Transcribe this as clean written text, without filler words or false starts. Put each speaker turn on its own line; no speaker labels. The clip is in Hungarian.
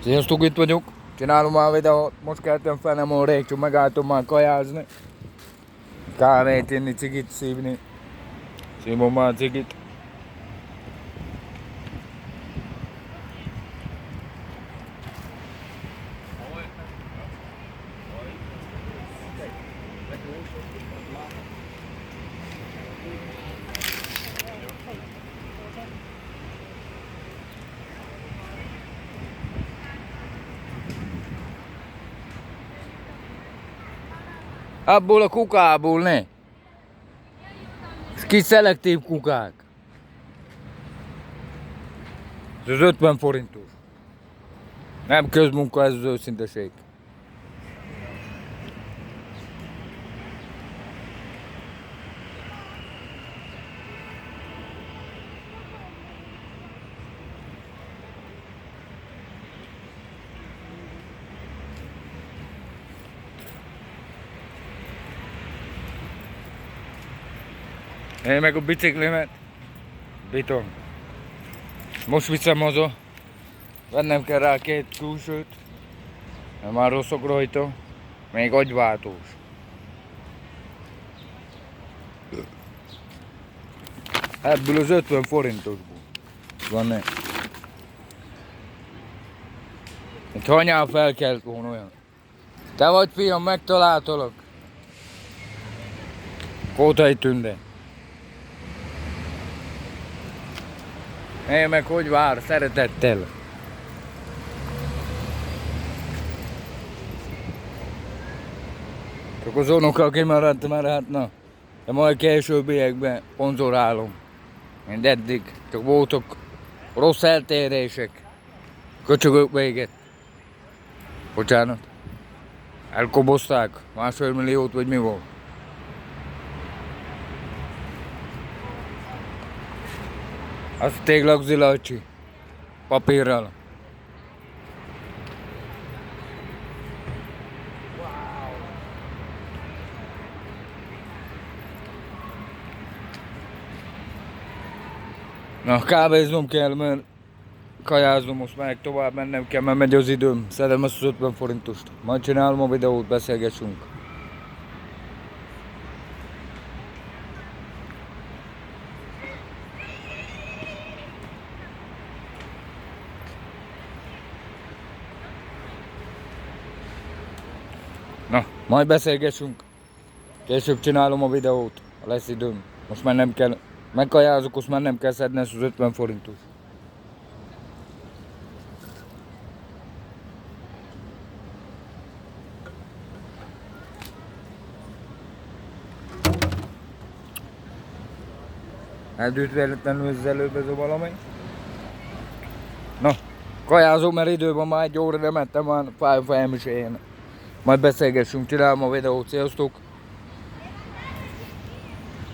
Sziasztok, itt vagyok. Csinálom már videót. Most keltem fel, nem olyan rég, csak megálltam már kajázni. Kávét inni, cigit szívni. Szívom már cigit. Abból a kukából, ne? Ez kis szelektív kukák. Ez az 50 forintos. Nem közmunka, ez az őszinteség. Én meg a biciklimet bitom. Most viszem haza. Vennem kell rá 2 külsőt. Mert már rosszok rajta. Még agyváltós. Ebből az 50 forintosból. Van ne. Egy hanyán felkelt volna olyan. Te vagy fiam, megtaláltalak. Kótai Tünde. Én meg hogy vár, szeretettel. Csak az unoka kimaradt, mert hát na, de majd későbbiekben szponzorálom. Mint eddig, csak voltak rossz eltérések. Köcsögök véget. Bocsánat. Elkobozták 1,5 milliót, vagy mi volt? Az téglagzilacsi. Papírral. Na, kávéznom kell, mert kajáznom, most meg tovább mennem kell, mert megy az időm. Szedem ezt az 50 forintost. Majd csinálom a videót, beszélgessünk. Na, majd beszélgessünk. Később csinálom a videót, ha lesz időm. Most már nem kell, megkajázok, most már nem kell szedni ezt az 50 forintos. Eldőtt véletlenül az előbb ez a valami. Na, kajázom, mert idő van, már 1 óra nem ettem, már fáj a fejem is én. Majd beszélgessünk, csinálom a videót, sziasztok!